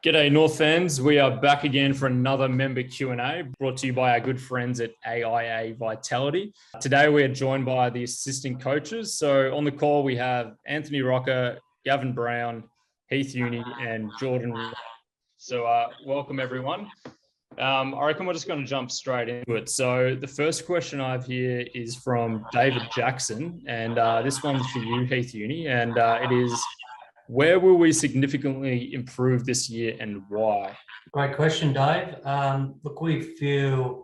G'day North fans, we are back again for another member Q&A brought to you by our good friends at AIA Vitality. Today we are joined by the assistant coaches. So on the call we have Anthony Rocker, Gavin Brown, Heath Uni and Jordan. So welcome everyone. I reckon we're just going to jump straight into it. So the first question I have here is from David Jackson, and this one's for you, Heath Uni, and it is, where will we significantly improve this year and why? Great question, Dave. Look, we feel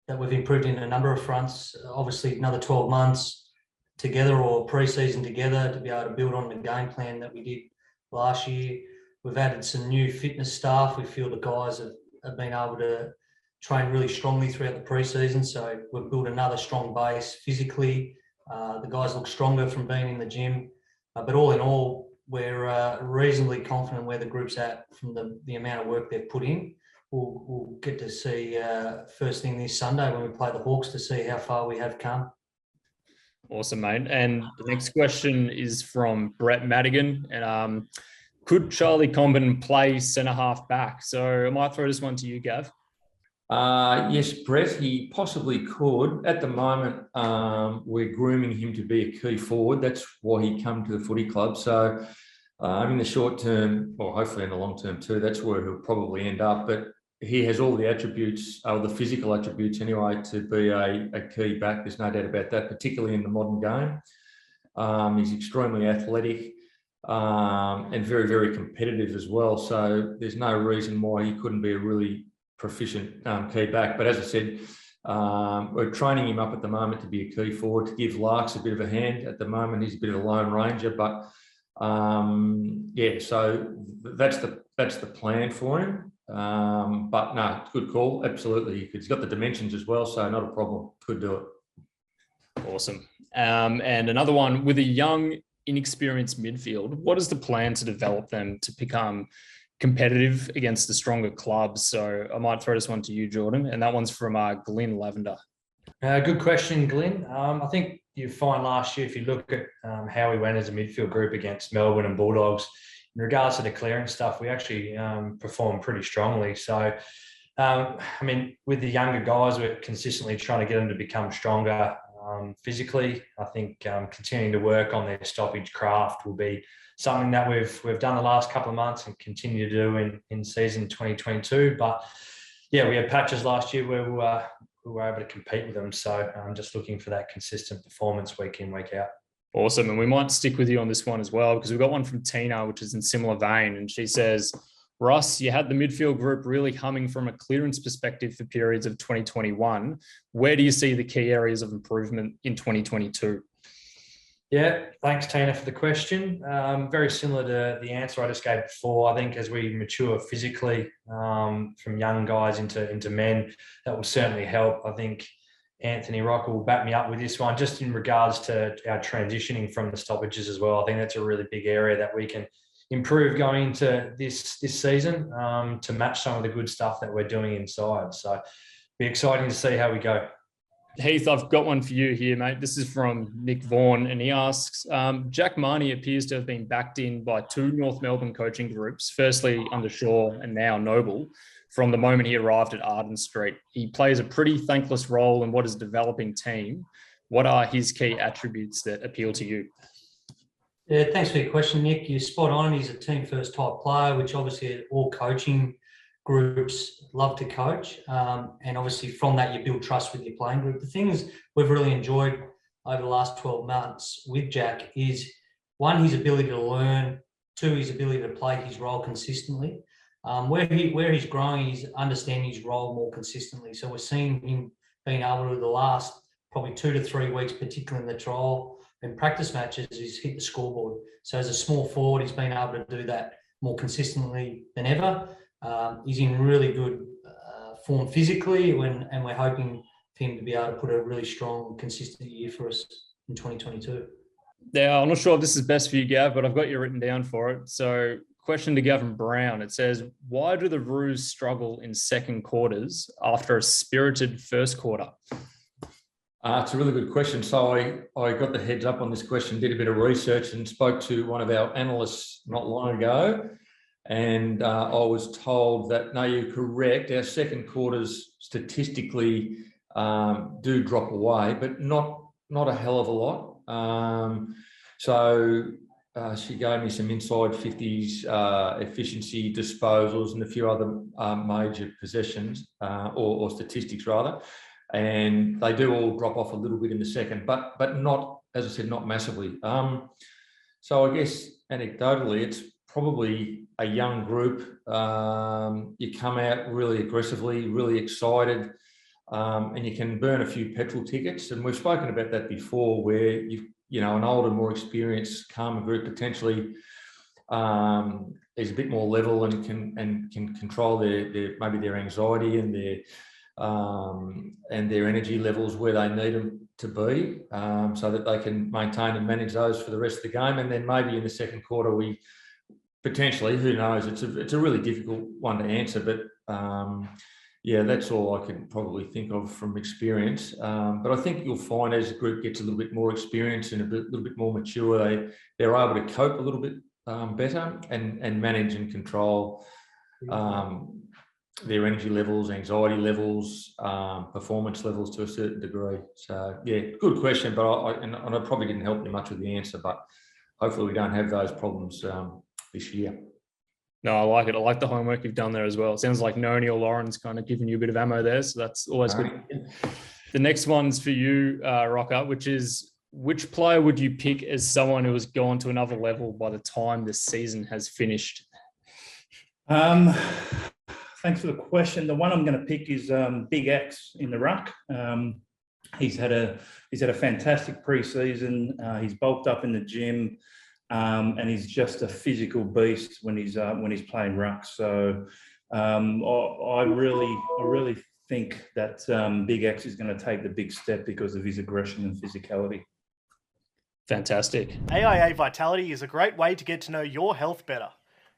that we've improved in a number of fronts. Obviously, another 12 months together or pre-season together to be able to build on the game plan that we did last year. We've added some new fitness staff. We feel the guys have been able to train really strongly throughout the pre-season. So we've built another strong base physically. The guys look stronger from being in the gym. But all in all, we're reasonably confident where the group's at from the amount of work they've put in. We'll get to see first thing this Sunday when we play the Hawks to see how far we have come. Awesome, mate. And the next question is from Brett Madigan. And could Charlie Comben play centre-half back? So I might throw this one to you, Gav. Yes, Brett, he possibly could. At the moment, we're grooming him to be a key forward. That's why he come to the footy club. So in the short term, or hopefully in the long term too, that's where he'll probably end up. But he has all the attributes, the physical attributes anyway, to be a key back. There's no doubt about that, particularly in the modern game. He's extremely athletic and very, very competitive as well. So there's no reason why he couldn't be a really proficient key back. But as I said, we're training him up at the moment to be a key forward, to give Larks a bit of a hand. At the moment, he's a bit of a lone ranger, but yeah, so that's the plan for him. But no, good call, absolutely. He's got the dimensions as well, so not a problem. Could do it. Awesome. And another one, with a young, inexperienced midfield, what is the plan to develop them to become competitive against the stronger clubs? So I might throw this one to you, Jordan, and that one's from Glenn Lavender. Good question, Glenn. I think you find last year, if you look at how we went as a midfield group against Melbourne and Bulldogs, in regards to the clearing stuff, we actually performed pretty strongly. So, I mean, with the younger guys, we're consistently trying to get them to become stronger physically. I think continuing to work on their stoppage craft will be something that we've done the last couple of months and continue to do in season 2022. But yeah, we had patches last year where we were able to compete with them. So I'm just looking for that consistent performance week in, week out. Awesome. And we might stick with you on this one as well, because we've got one from Tina, which is in similar vein. And she says, Russ, you had the midfield group really humming from a clearance perspective for periods of 2021. Where do you see the key areas of improvement in 2022? Yeah, thanks, Tina, for the question. Very similar to the answer I just gave before. I think as we mature physically from young guys into men, that will certainly help. I think Anthony Rocker will back me up with this one, just in regards to our transitioning from the stoppages as well. I think that's a really big area that we can improve going into this season to match some of the good stuff that we're doing inside. So be exciting to see how we go. Heath, I've got one for you here, mate. This is from Nick Vaughan, and he asks, Jack Marnie appears to have been backed in by two North Melbourne coaching groups, firstly under Shaw and now Noble, from the moment he arrived at Arden Street. He plays a pretty thankless role in what is a developing team. What are his key attributes that appeal to you? Yeah, thanks for your question, Nick. You're spot on. He's a team-first type player, which obviously all coaching groups love to coach, and obviously from that you build trust with your playing group. The things we've really enjoyed over the last 12 months with Jack is, one, his ability to learn, two, his ability to play his role consistently. Where he's growing, he's understanding his role more consistently. So we're seeing him being able to, the last probably 2 to 3 weeks, particularly in the trial and practice matches, he's hit the scoreboard. So as a small forward, he's been able to do that more consistently than ever. He's in really good form physically, and we're hoping for him to be able to put a really strong, consistent year for us in 2022. Yeah, I'm not sure if this is best for you, Gav, but I've got you written down for it. So, question to Gavin Brown. It says, why do the Roos struggle in second quarters after a spirited first quarter? It's a really good question. So I got the heads up on this question, did a bit of research and spoke to one of our analysts not long ago. And I was told that, no, you're correct. Our second quarters statistically do drop away, but not a hell of a lot. So she gave me some inside 50s efficiency disposals and a few other major possessions or statistics rather. And they do all drop off a little bit in the second, but not, as I said, not massively. So I guess anecdotally, it's probably a young group. You come out really aggressively, really excited, and you can burn a few petrol tickets. And we've spoken about that before, where an older, more experienced, calmer group potentially is a bit more level and can control maybe their anxiety and their energy levels where they need them to be, so that they can maintain and manage those for the rest of the game. And then maybe in the second quarter, we potentially, who knows? It's a really difficult one to answer, but yeah, that's all I can probably think of from experience. But I think you'll find as the group gets a little bit more experienced and little bit more mature, they're able to cope a little bit better and manage and control their energy levels, anxiety levels, performance levels to a certain degree. So yeah, good question, but I probably didn't help you much with the answer, but hopefully we don't have those problems this year. No, I like it. I like the homework you've done there as well. It sounds like Noni or Lauren's kind of giving you a bit of ammo there, so that's always good. The next one's for you, Rocker, which is, which player would you pick as someone who has gone to another level by the time this season has finished? Thanks for the question. The one I'm going to pick is Big X in the ruck. He's had a fantastic pre-season. He's bulked up in the gym, and he's just a physical beast when he's playing ruck. So I really think that Big X is going to take the big step because of his aggression and physicality. Fantastic. AIA Vitality is a great way to get to know your health better.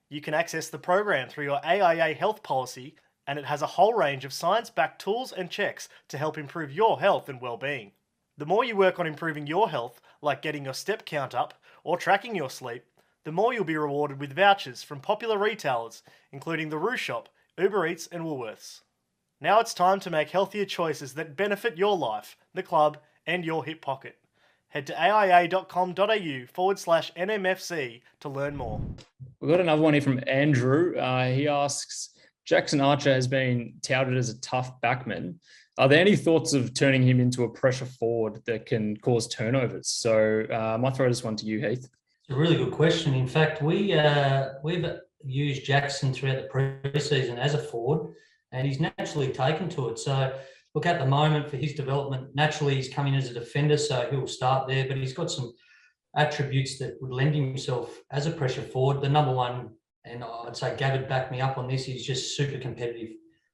You can access the program through your AIA health policy, and it has a whole range of science-backed tools and checks to help improve your health and well-being. The more you work on improving your health, like getting your step count up or tracking your sleep, the more you'll be rewarded with vouchers from popular retailers, including the Roo Shop, Uber Eats and Woolworths. Now it's time to make healthier choices that benefit your life, the club and your hip pocket. Head to aia.com.au/NMFC to learn more. We've got another one here from Andrew. He asks, Jackson Archer has been touted as a tough backman. Are there any thoughts of turning him into a pressure forward that can cause turnovers? So I might throw this one to you, Heath. It's a really good question. In fact, we've used Jackson throughout the pre-season as a forward, and he's naturally taken to it. So look, at the moment for his development, naturally he's coming as a defender, so he'll start there, but he's got some attributes that would lend himself as a pressure forward. The number one, and I'd say Gabbard backed me up on this, he's just super competitive.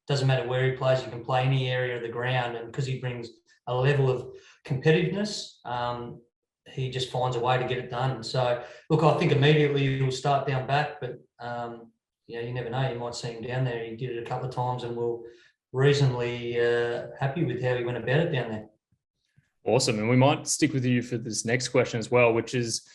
Doesn't matter where he plays, he can play any area of the ground, and because he brings a level of competitiveness, he just finds a way to get it done. So look, I think immediately he'll start down back, but you never know, you might see him down there. He did it a couple of times, and we're reasonably happy with how he went about it down there. Awesome. And we might stick with you for this next question as well, which is,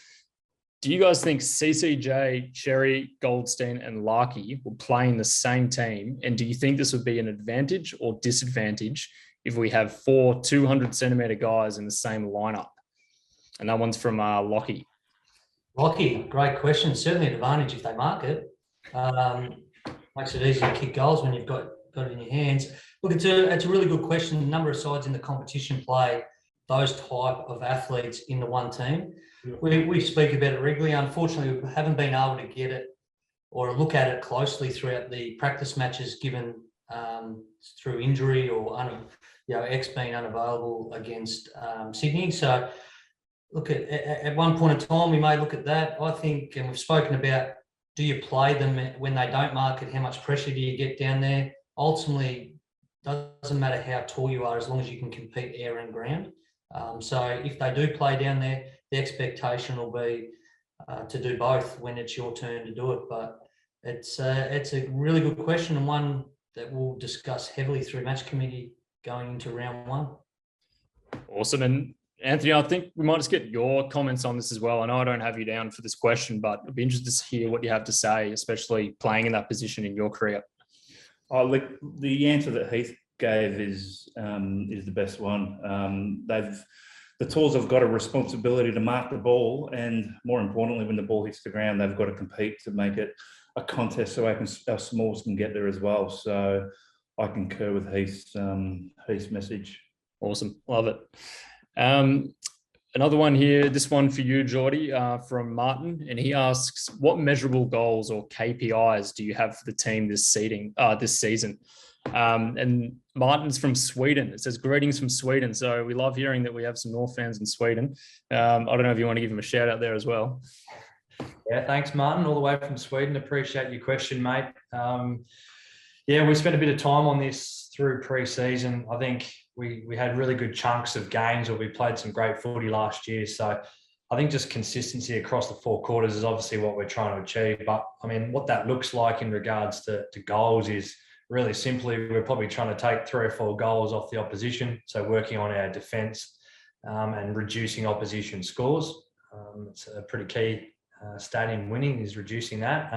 do you guys think CCJ, Cherry, Goldstein and Larkey will play in the same team? And do you think this would be an advantage or disadvantage if we have 4 200-centimetre guys in the same lineup? And that one's from Lockie. Lockie, great question. Certainly an advantage if they mark it. Makes it easy to kick goals when you've got it in your hands. Look, it's a really good question. A number of sides in the competition play those type of athletes in the one team. We speak about it regularly. Unfortunately, we haven't been able to get it or look at it closely throughout the practice matches, given through injury or X being unavailable against Sydney. So look, at one point in time, we may look at that. I think, and we've spoken about, do you play them when they don't mark it? How much pressure do you get down there? Ultimately, doesn't matter how tall you are as long as you can compete air and ground. So if they do play down there, the expectation will be to do both when it's your turn to do it. But it's a really good question, and one that we'll discuss heavily through match committee going into round one. Awesome. And Anthony, I think we might just get your comments on this as well. I know I don't have you down for this question, but I'd be interested to hear what you have to say, especially playing in that position in your career. Oh, look, the answer that Heath gave is the best one. The Tools have got a responsibility to mark the ball, and more importantly, when the ball hits the ground, they've got to compete to make it a contest so our smalls can get there as well. So I concur with Heath's message. Awesome. Love it. Another one here, this one for you, Geordie, from Martin, and he asks, what measurable goals or KPIs do you have for the team this season? And Martin's from Sweden. It says, greetings from Sweden. So we love hearing that we have some North fans in Sweden. I don't know if you want to give him a shout out there as well. Yeah, thanks, Martin, all the way from Sweden. Appreciate your question, mate. Yeah, we spent a bit of time on this through pre-season. I think we had really good chunks of games where we played some great footy last year. So I think just consistency across the 4 quarters is obviously what we're trying to achieve. But I mean, what that looks like in regards to goals is really simply, we're probably trying to take 3 or 4 goals off the opposition. So working on our defence and reducing opposition scores. It's a pretty key stat in winning, is reducing that.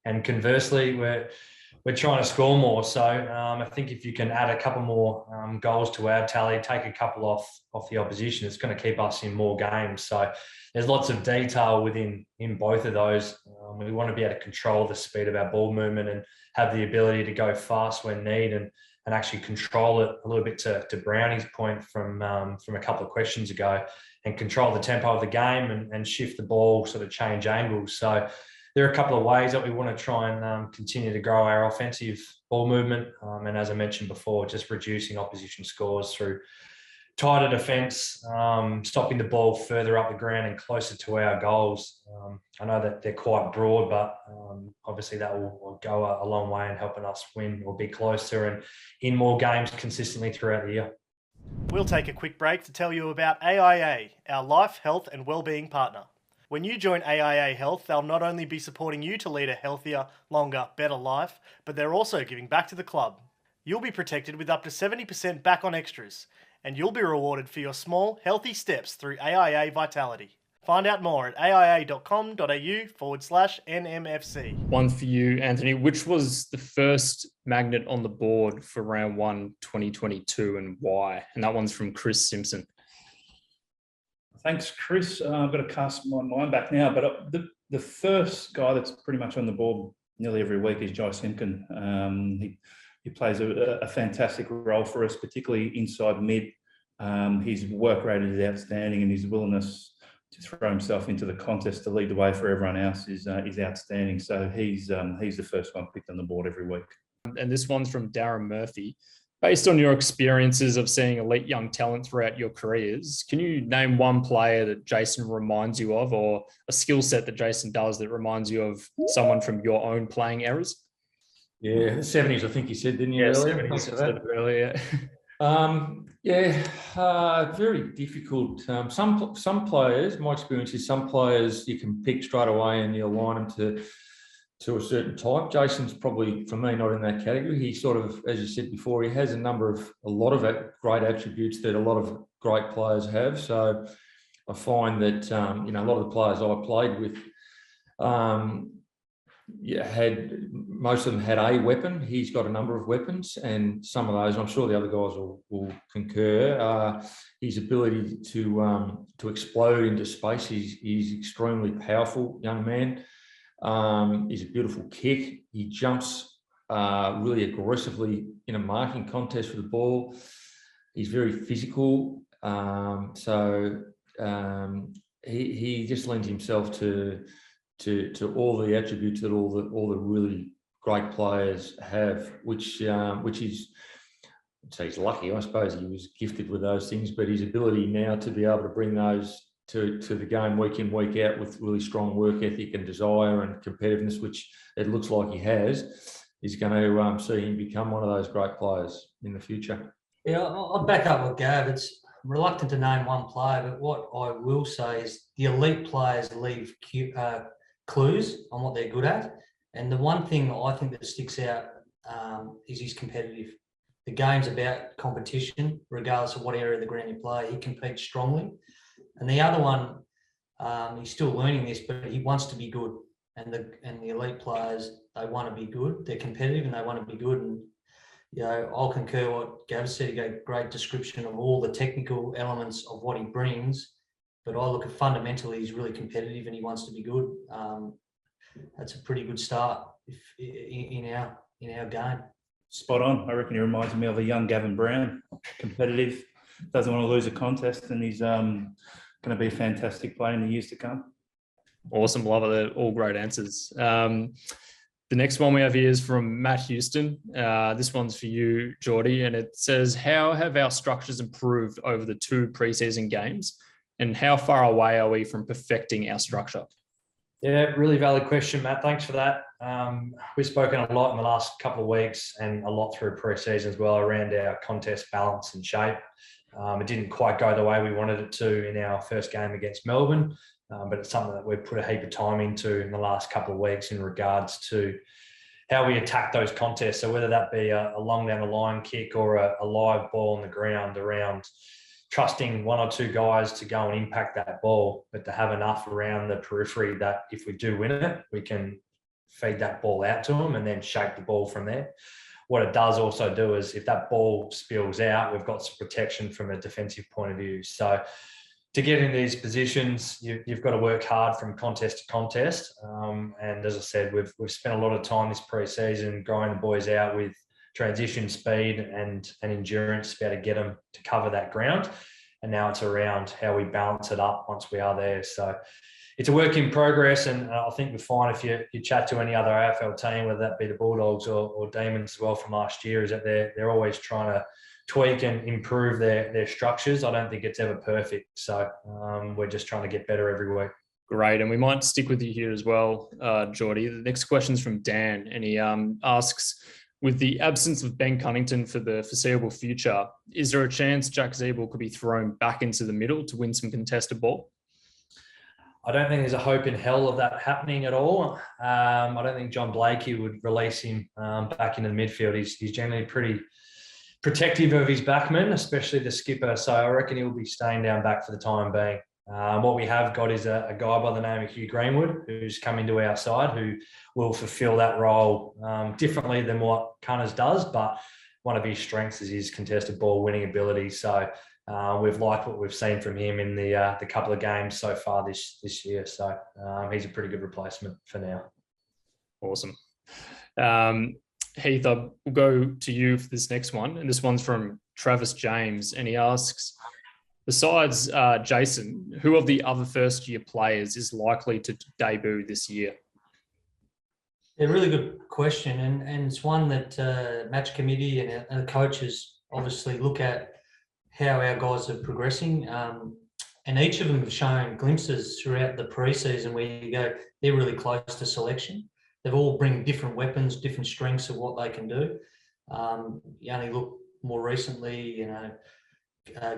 And conversely, we're trying to score more. So I think if you can add a couple more goals to our tally, take a couple off the opposition, it's going to keep us in more games. So there's lots of detail in both of those. We want to be able to control the speed of our ball movement and have the ability to go fast when need and actually control it a little bit to Brownie's point from a couple of questions ago, and control the tempo of the game and shift the ball, sort of change angles. So there are a couple of ways that we want to try and continue to grow our offensive ball movement. And as I mentioned before, just reducing opposition scores through tighter defence, stopping the ball further up the ground and closer to our goals. I know that they're quite broad, but obviously that will go a long way in helping us win or be closer and in more games consistently throughout the year. We'll take a quick break to tell you about AIA, our life, health and wellbeing partner. When you join AIA Health, they'll not only be supporting you to lead a healthier, longer, better life, but they're also giving back to the club. You'll be protected with up to 70% back on extras, and you'll be rewarded for your small, healthy steps through AIA Vitality. Find out more at aia.com.au/NMFC. One for you, Anthony. Which was the first magnet on the board for round 1, 2022, and why? And that one's from Chris Simpson. Thanks, Chris. I've got to cast my mind back now, but the first guy that's pretty much on the board nearly every week is Jai Simpkin. He plays a fantastic role for us, particularly inside mid. His work rate is outstanding, and his willingness to throw himself into the contest to lead the way for everyone else is outstanding. So he's the first one picked on the board every week. And this one's from Darren Murphy. Based on your experiences of seeing elite young talent throughout your careers, can you name one player that Jason reminds you of, or a skill set that Jason does that reminds you of someone from your own playing eras? Yeah, the 70s, I think you said, didn't you? Yeah, earlier? 70s earlier. Very difficult. Some players, my experience is some players you can pick straight away and you align them to a certain type. Jason's probably, for me, not in that category. He sort of, as you said before, he has a lot of great attributes that a lot of great players have. So I find that, a lot of the players I played with, most of them had a weapon. He's got a number of weapons, and some of those, I'm sure the other guys will concur. His ability to explode into space, he's extremely powerful young man. He's a beautiful kick. He jumps really aggressively in a marking contest for the ball. He's very physical. He just lends himself to all the attributes that all the really great players have, which is, I'd say he's lucky. I suppose he was gifted with those things, but his ability now to be able to bring those to the game week in, week out with really strong work ethic and desire and competitiveness, which it looks like he has, is going to see him become one of those great players in the future. Yeah, I'll back up with Gav. It's reluctant to name one player, but what I will say is the elite players leave clues on what they're good at. And the one thing I think that sticks out is he's competitive. the game's about competition, regardless of what area of the ground you play. He competes strongly. And the other one, he's still learning this, but he wants to be good. And the elite players, they want to be good. They're competitive and they want to be good. And I'll concur what Gav said. He gave a great description of all the technical elements of what he brings. But I look at fundamentally, he's really competitive and he wants to be good. That's a pretty good start in our game. Spot on. I reckon he reminds me of a young Gavin Brown, competitive, doesn't want to lose a contest, and he's going to be a fantastic player in the years to come. Awesome. Love it. All great answers. The next one we have here is from Matt Houston. This one's for you, Geordie, and it says, how have our structures improved over the 2 preseason games, and how far away are we from perfecting our structure? Yeah, really valid question, Matt. Thanks for that. We've spoken a lot in the last couple of weeks and a lot through pre-season as well around our contest balance and shape. It didn't quite go the way we wanted it to in our first game against Melbourne, but it's something that we've put a heap of time into in the last couple of weeks in regards to how we attack those contests. So whether that be a long down the line kick or a live ball on the ground, around trusting 1 or 2 guys to go and impact that ball, but to have enough around the periphery that if we do win it, we can feed that ball out to them and then shape the ball from there. What it does also do is if that ball spills out, we've got some protection from a defensive point of view. So to get in these positions, you've got to work hard from contest to contest. And as I said, we've spent a lot of time this pre-season growing the boys out with transition speed and endurance to be able to get them to cover that ground. And now it's around how we balance it up once we are there. So it's a work in progress. And I think we find if you chat to any other AFL team, whether that be the Bulldogs or Demons as well from last year, is that they're always trying to tweak and improve their structures. I don't think it's ever perfect. So we're just trying to get better every week. Great. And we might stick with you here as well, Geordie. The next question is from Dan, and he asks, with the absence of Ben Cunnington for the foreseeable future, is there a chance Jack Ziebell could be thrown back into the middle to win some contested ball? I don't think there's a hope in hell of that happening at all. I don't think John Blakey would release him back into the midfield. He's generally pretty protective of his backmen, especially the skipper. So I reckon he'll be staying down back for the time being. What we have got is a guy by the name of Hugh Greenwood, who's come into our side, who will fulfil that role differently than what Cunners does, but one of his strengths is his contested ball winning ability. So we've liked what we've seen from him in the couple of games so far this year. So he's a pretty good replacement for now. Awesome. Heath, we'll go to you for this next one. And this one's from Travis James. And he asks, besides Jason, who of the other first-year players is likely to debut this year? A really good question, and it's one that match committee and the coaches obviously look at how our guys are progressing. And each of them have shown glimpses throughout the pre-season where you go, they're really close to selection. They've all bring different weapons, different strengths of what they can do. You only look more recently,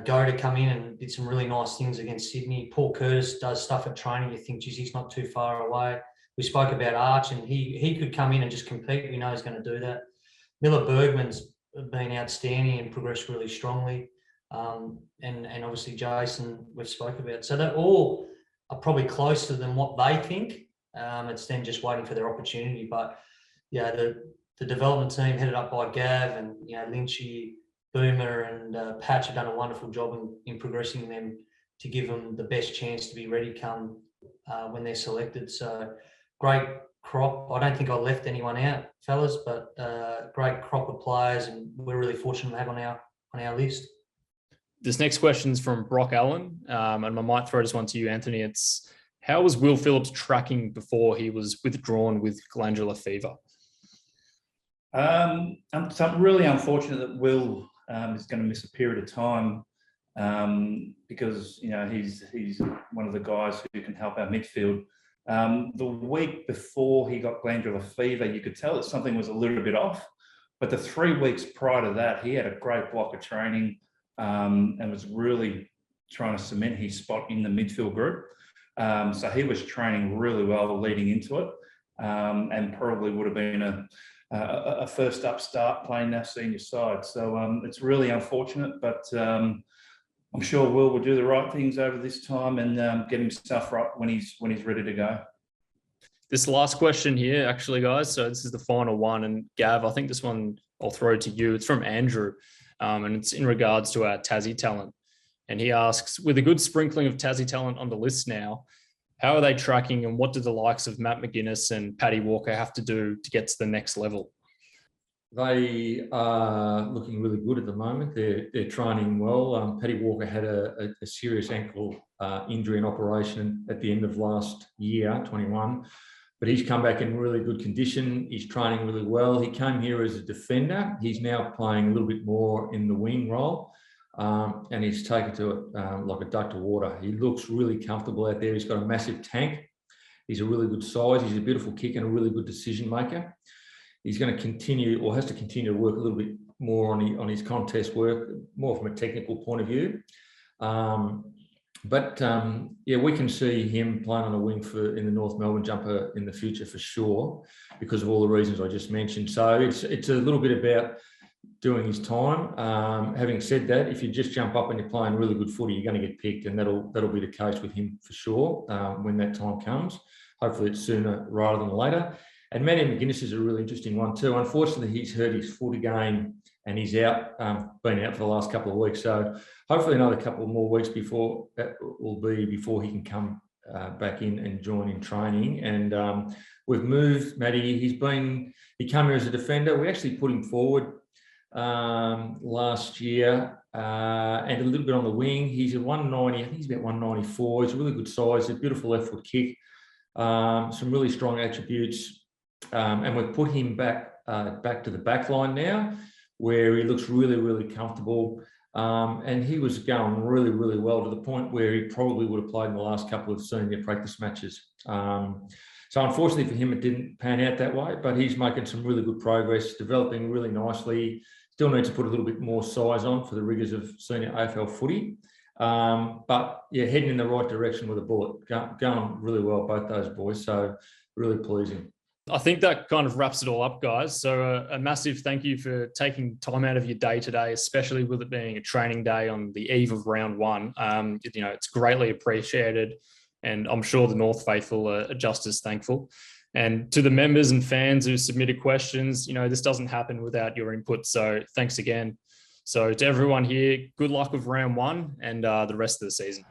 Go to come in and did some really nice things against Sydney. Paul Curtis does stuff at training. You think, geez, he's not too far away. We spoke about Arch, and he could come in and just compete. We know he's going to do that. Miller Bergman's been outstanding and progressed really strongly. And obviously Jason, we've spoke about. So they all are probably closer than what they think. It's then just waiting for their opportunity. But yeah, the development team headed up by Gav and Lynchy, Boomer and Patch have done a wonderful job in progressing them to give them the best chance to be ready come when they're selected. So great crop. I don't think I left anyone out, fellas, but great crop of players, and we're really fortunate to have on our list. This next question is from Brock Allen, and I might throw this one to you, Anthony. It's, how was Will Phillips tracking before he was withdrawn with glandular fever? I'm really unfortunate that Will is going to miss a period of time because he's one of the guys who can help our midfield. The week before he got glandular fever, you could tell that something was a little bit off. But the 3 weeks prior to that, he had a great block of training and was really trying to cement his spot in the midfield group. So he was training really well leading into it, and probably would have been a first up start playing our senior side. So it's really unfortunate, but I'm sure Will do the right things over this time and get himself right when he's ready to go. This last question here, actually, guys. So this is the final one, and Gav, I think this one I'll throw to you. It's from Andrew, and it's in regards to our Tassie talent. And he asks, with a good sprinkling of Tassie talent on the list now, how are they tracking, and what do the likes of Matt McGuinness and Paddy Walker have to do to get to the next level? They are looking really good at the moment. They're training well. Paddy Walker had a serious ankle injury and operation at the end of last year, 21. But he's come back in really good condition. He's training really well. He came here as a defender. He's now playing a little bit more in the wing role. And he's taken to it like a duck to water. He looks really comfortable out there. He's got a massive tank. He's a really good size. He's a beautiful kick and a really good decision maker. He's going to continue, or has to continue to work a little bit more on his contest work, more from a technical point of view. Yeah, we can see him playing on a wing in the North Melbourne jumper in the future for sure, because of all the reasons I just mentioned. So it's a little bit about doing his time. Having said that, if you just jump up and you're playing really good footy, you're going to get picked, and that'll be the case with him for sure when that time comes. Hopefully it's sooner rather than later. And Matty McGuinness is a really interesting one too. Unfortunately, he's hurt his foot again and he's out, been out for the last couple of weeks. So hopefully another couple more weeks before he can come back in and join in training. And we've moved Matty. He came here as a defender. We actually put him forward last year and a little bit on the wing. He's at 190. I think he's about 194. He's a really good size. A beautiful left foot kick. Some really strong attributes. And we've put him back to the back line now, where he looks really, really comfortable. And he was going really, really well, to the point where he probably would have played in the last couple of senior practice matches. So unfortunately for him, it didn't pan out that way, but he's making some really good progress, developing really nicely. Still needs to put a little bit more size on for the rigours of senior AFL footy. But yeah, heading in the right direction with a bullet. Going really well, both those boys. So really pleasing. I think that kind of wraps it all up, guys. So a massive thank you for taking time out of your day today, especially with it being a training day on the eve of round one. It's greatly appreciated, and I'm sure the North faithful are just as thankful. And to the members and fans who submitted questions, this doesn't happen without your input. So thanks again. So to everyone here, good luck with round one and the rest of the season.